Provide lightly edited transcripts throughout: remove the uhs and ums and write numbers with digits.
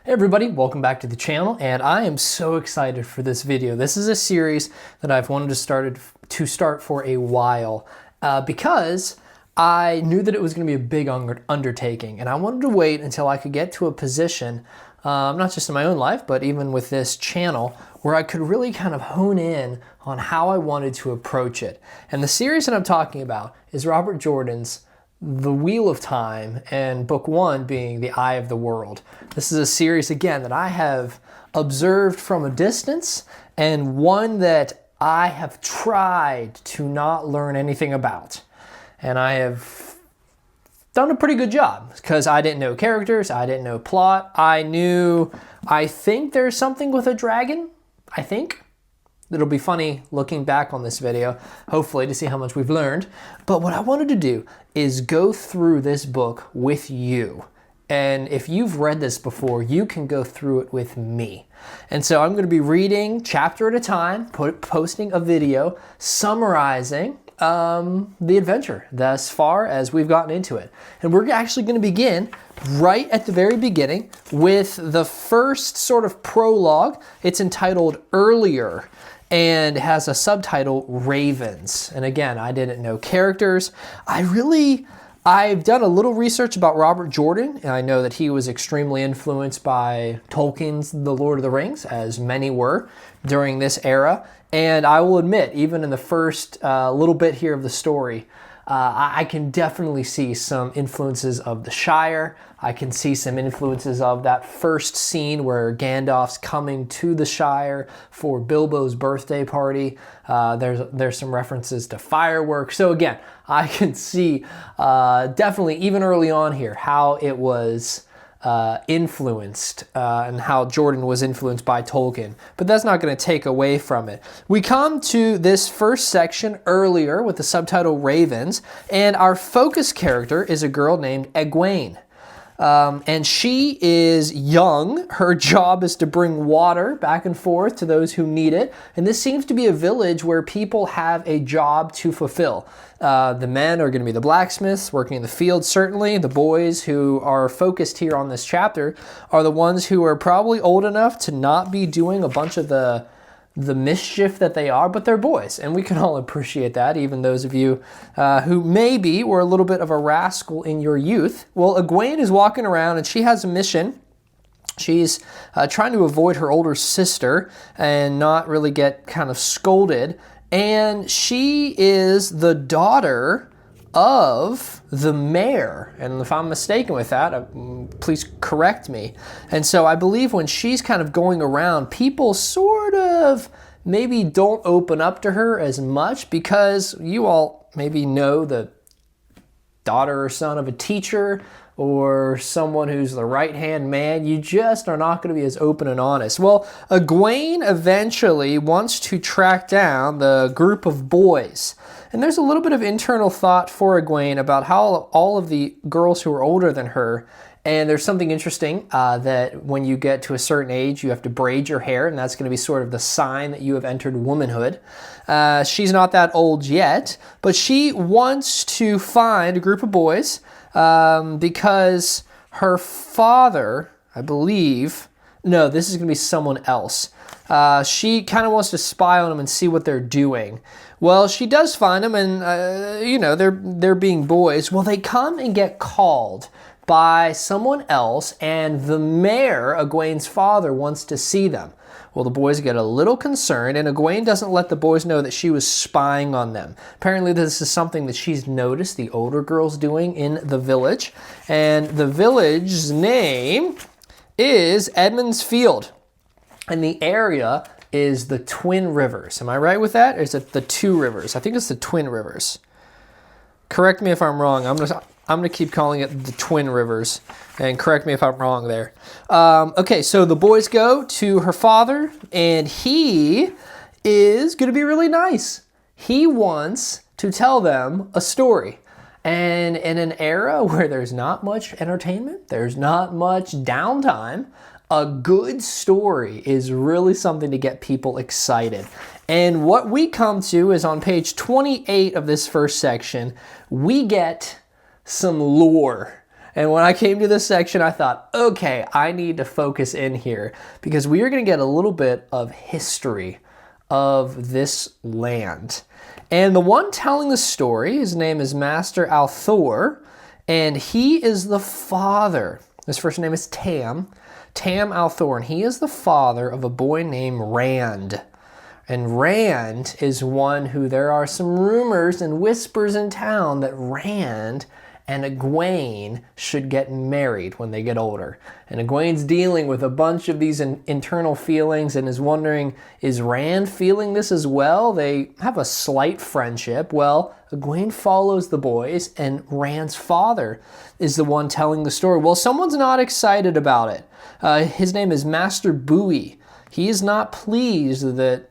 Hey everybody, welcome back to the channel, and I am so excited for this video. This is a series that I've wanted to start for a while because I knew that it was going to be a big undertaking, and I wanted to wait until I could get to a position, not just in my own life, but even with this channel, where I could really kind of hone in on how I wanted to approach it. And the series that I'm talking about is Robert Jordan's The Wheel of Time, and book one being The Eye of the World. This is a series, again, that I have observed from a distance, and one that I have tried to not learn anything about. And I have done a pretty good job, because I didn't know characters, I didn't know plot. I think there's something with a dragon, I think. It'll be funny looking back on this video, hopefully, to see how much we've learned. But what I wanted to do is go through this book with you. And if you've read this before, you can go through it with me. And so I'm going to be reading chapter at a time, posting a video summarizing the adventure thus far as we've gotten into it. And we're actually going to begin right at the very beginning with the first sort of prologue. It's entitled Earlier, and has a subtitle, Ravens. And again, I didn't know characters. I've done a little research about Robert Jordan, and I know that he was extremely influenced by Tolkien's The Lord of the Rings, as many were during this era. And I will admit, even in the first little bit here of the story, I can definitely see some influences of the Shire. I can see some influences of that first scene where Gandalf's coming to the Shire for Bilbo's birthday party. There's some references to fireworks. So again, I can see definitely even early on here how it was influenced and how Jordan was influenced by Tolkien. But that's not going to take away from it. We come to this first section earlier with the subtitle Ravens, and our focus character is a girl named Egwene. And she is young. Her job is to bring water back and forth to those who need it. And this seems to be a village where people have a job to fulfill. The men are going to be the blacksmiths working in the field, certainly. The boys who are focused here on this chapter are the ones who are probably old enough to not be doing a bunch of the mischief that they are, but they're boys, and we can all appreciate that, even those of you who maybe were a little bit of a rascal in your youth. Well, Egwene is walking around, and she has a mission. She's trying to avoid her older sister and not really get kind of scolded, and she is the daughter of the mayor, and if I'm mistaken with that, please correct me. And so I believe when she's kind of going around, people sort of maybe don't open up to her as much, because you all maybe know the daughter or son of a teacher or someone who's the right-hand man. You just are not going to be as open and honest. Well, Egwene eventually wants to track down the group of boys. And there's a little bit of internal thought for Egwene about how all of the girls who are older than her, and there's something interesting that when you get to a certain age, you have to braid your hair, and that's going to be sort of the sign that you have entered womanhood. She's not that old yet, but she wants to find a group of boys because her father, I believe, no, this is going to be someone else. She kind of wants to spy on them and see what they're doing. Well, she does find them, and they're being boys. Well, they come and get called by someone else, and the mayor, Egwene's father, wants to see them. Well, the boys get a little concerned, and Egwene doesn't let the boys know that she was spying on them. Apparently, this is something that she's noticed the older girls doing in the village, and the village's name is Edmund's Field, and the area is the Twin Rivers. Am I right with that? Or is it the Two Rivers? I think it's the Twin Rivers. Correct me if I'm wrong. I'm gonna keep calling it the Twin Rivers, and correct me if I'm wrong there. Okay, so the boys go to her father, and he is gonna be really nice. He wants to tell them a story. And in an era where there's not much entertainment, there's not much downtime, a good story is really something to get people excited. And what we come to is on page 28 of this first section, we get some lore. And when I came to this section, I thought, okay, I need to focus in here because we are going to get a little bit of history of this land. And the one telling the story, his name is Master Althor, and he is the father. His first name is Tam Althor, and he is the father of a boy named Rand. And Rand is one who there are some rumors and whispers in town that Rand and Egwene should get married when they get older. And Egwene's dealing with a bunch of these internal feelings and is wondering, is Rand feeling this as well? They have a slight friendship. Well, Egwene follows the boys, and Rand's father is the one telling the story. Well, someone's not excited about it. His name is Master Bowie. He is not pleased that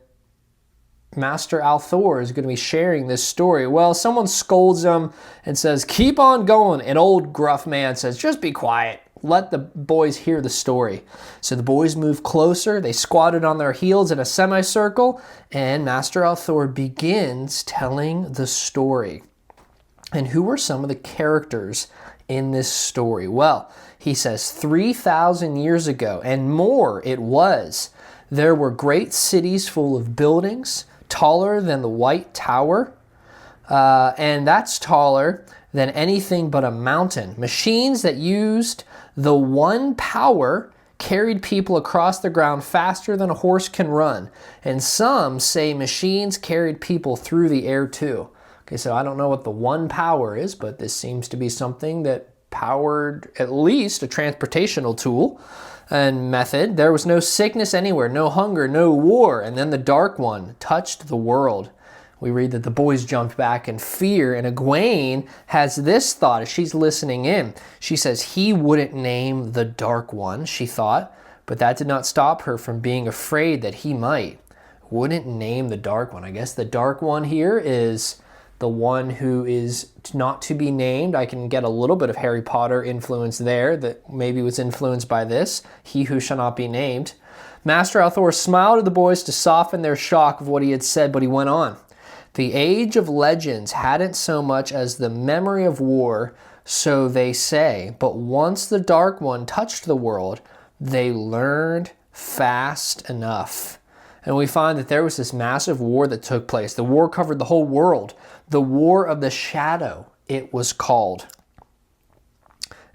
Master Althor is going to be sharing this story. Well, someone scolds him and says, keep on going. An old gruff man says, just be quiet. Let the boys hear the story. So the boys moved closer. They squatted on their heels in a semicircle, and Master Althor begins telling the story. And who are some of the characters in this story? Well, he says 3,000 years ago and more it was. There were great cities full of buildings, taller than the White Tower, and that's taller than anything but a mountain. Machines that used the one power carried people across the ground faster than a horse can run. And some say machines carried people through the air too. Okay, so I don't know what the one power is, but this seems to be something that powered at least a transportational tool and method. There was no sickness anywhere, no hunger, no war. And then the Dark One touched the world. We read that the boys jumped back in fear, and Egwene has this thought as she's listening in. She says he wouldn't name the Dark One, she thought, but that did not stop her from being afraid that he might. Wouldn't name the Dark One. I guess the Dark One here is the one who is not to be named. I can get a little bit of Harry Potter influence there that maybe was influenced by this. He who shall not be named. Master Althor smiled at the boys to soften their shock of what he had said, but he went on. The age of legends hadn't so much as the memory of war, so they say, but once the Dark One touched the world, they learned fast enough. And we find that there was this massive war that took place. The war covered the whole world. The War of the Shadow, it was called.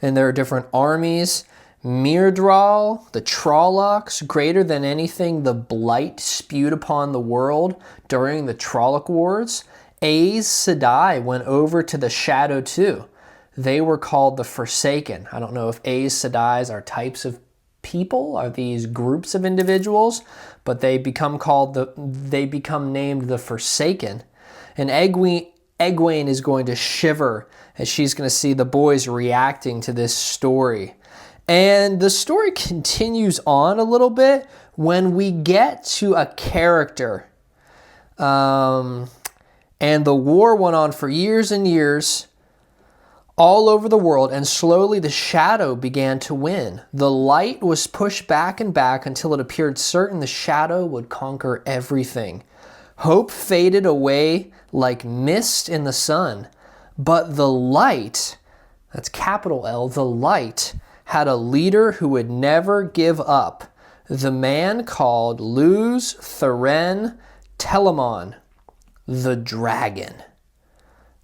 And there are different armies. Myrddraal, the Trollocs, greater than anything, the blight spewed upon the world during the Trolloc Wars. Aes Sedai went over to the Shadow too. They were called the Forsaken. I don't know if Aes Sedais are types of people, are these groups of individuals, but they become named the Forsaken. And Egwene is going to shiver as she's going to see the boys reacting to this story. And the story continues on a little bit when we get to a character. And the war went on for years and years all over the world, and slowly the shadow began to win. The light was pushed back and back until it appeared certain the shadow would conquer everything. Hope faded away like mist in the sun, but the light, that's capital L, the light, had a leader who would never give up. The man called Luz Tharen Telamon, the dragon.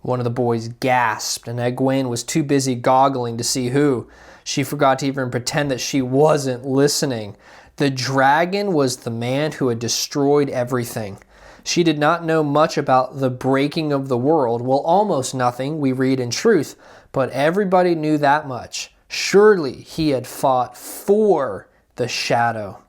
One of the boys gasped, and Egwene was too busy goggling to see who. She forgot to even pretend that she wasn't listening. The dragon was the man who had destroyed everything. She did not know much about the breaking of the world. Well, almost nothing, we read in Truth, but everybody knew that much. Surely he had fought for the shadow.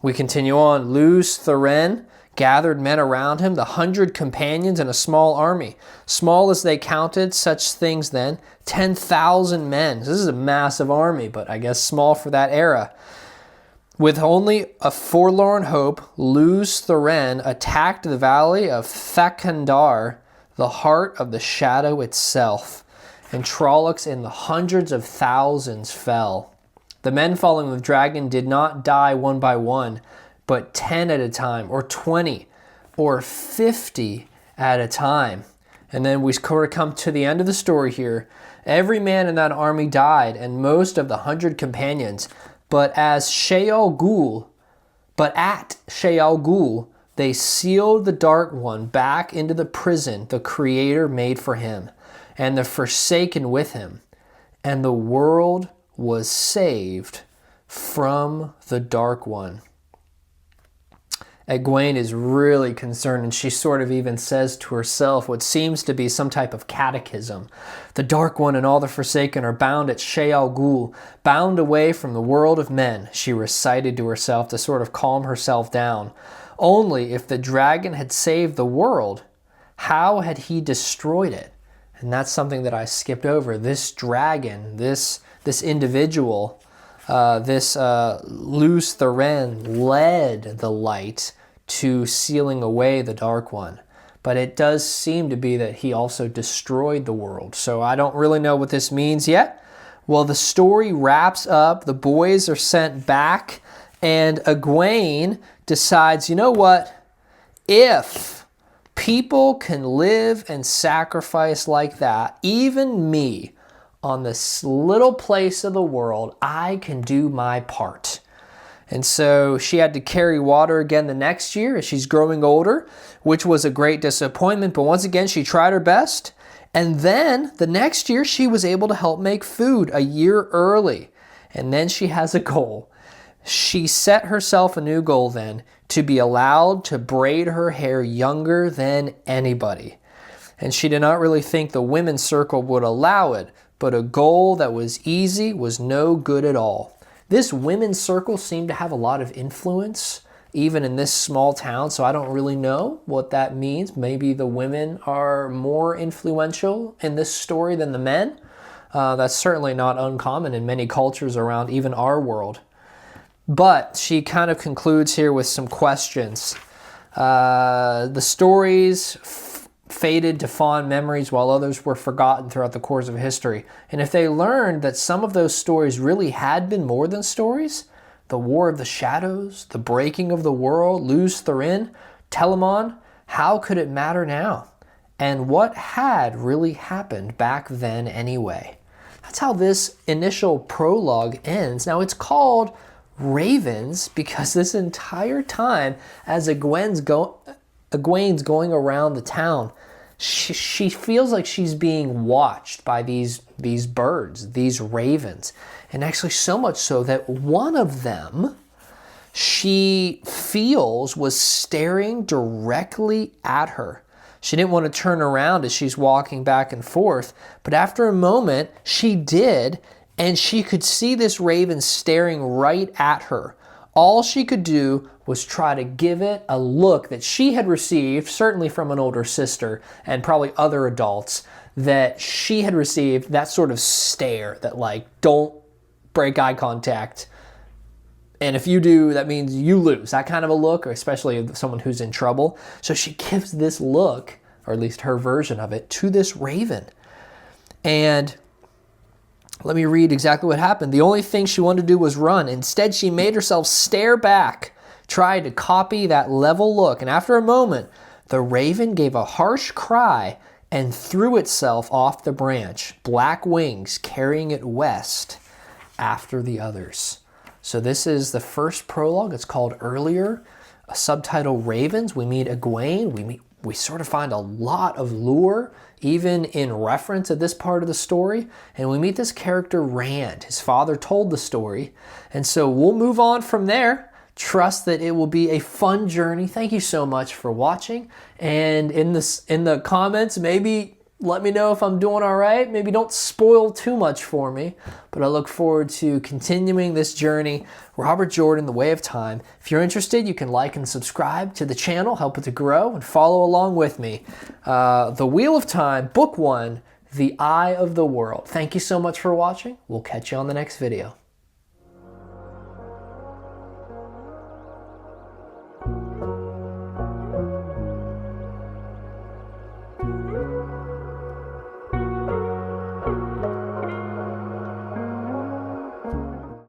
We continue on. Luz Tharen gathered men around him, the 100 companions and a small army. Small as they counted such things then, 10,000 men. This is a massive army, but I guess small for that era. With only a forlorn hope, Luz Tharen attacked the valley of Thakandar, the heart of the shadow itself, and Trollocs in the hundreds of thousands fell. The men following the dragon did not die one by one, but 10 at a time, or 20, or 50 at a time. And then we come to the end of the story here, Every man in that army died, and most of the 100 companions. But at Sheol Ghul, they sealed the Dark One back into the prison the Creator made for him, and the Forsaken with him. And the world was saved from the Dark One. Egwene is really concerned, and she sort of even says to herself what seems to be some type of catechism. The Dark One and all the Forsaken are bound at Sheol Ghul, bound away from the world of men, she recited to herself to sort of calm herself down. Only if the dragon had saved the world, how had he destroyed it? And that's something that I skipped over. This dragon, this individual, this Luz Tharen led the light to sealing away the Dark One. But it does seem to be that he also destroyed the world. So I don't really know what this means yet. Well, the story wraps up. The boys are sent back, and Egwene decides, you know what? If people can live and sacrifice like that, even me, on this little place of the world, I can do my part. And so she had to carry water again the next year as she's growing older, which was a great disappointment. But once again, she tried her best. And then the next year, she was able to help make food a year early. And then she has a goal. She set herself a new goal then, to be allowed to braid her hair younger than anybody. And she did not really think the women's circle would allow it, but a goal that was easy was no good at all. This women's circle seemed to have a lot of influence, even in this small town, so I don't really know what that means. Maybe the women are more influential in this story than the men. That's certainly not uncommon in many cultures around even our world. But she kind of concludes here with some questions. The stories faded to fond memories while others were forgotten throughout the course of history. And if they learned that some of those stories really had been more than stories, the War of the Shadows, the breaking of the world, Luz Tharen, Telamon, how could it matter now? And what had really happened back then anyway? That's how this initial prologue ends. Now it's called Ravens because this entire time as Egwene's going around the town, she feels like she's being watched by these birds, these ravens. And actually so much so that one of them she feels was staring directly at her. She didn't want to turn around as she's walking back and forth, but after a moment she did, and she could see this raven staring right at her. All she could do was try to give it a look that she had received, certainly from an older sister and probably other adults, that she had received that sort of stare that like, don't break eye contact. And if you do, that means you lose. That kind of a look, or especially someone who's in trouble. So she gives this look, or at least her version of it, to this raven. And let me read exactly what happened. The only thing she wanted to do was run. Instead, she made herself stare back, tried to copy that level look. And after a moment, the raven gave a harsh cry and threw itself off the branch, black wings carrying it west after the others. So this is the first prologue. It's called Earlier, a subtitle Ravens. We meet Egwene. We sort of find a lot of lure, even in reference at this part of the story. And we meet this character, Rand. His father told the story. And so we'll move on from there. Trust that it will be a fun journey. Thank you so much for watching. And in the comments, maybe let me know if I'm doing all right. Maybe don't spoil too much for me. But I look forward to continuing this journey. Robert Jordan, The Way of Time. If you're interested, you can like and subscribe to the channel, help it to grow, and follow along with me. The Wheel of Time, Book 1, The Eye of the World. Thank you so much for watching. We'll catch you on the next video.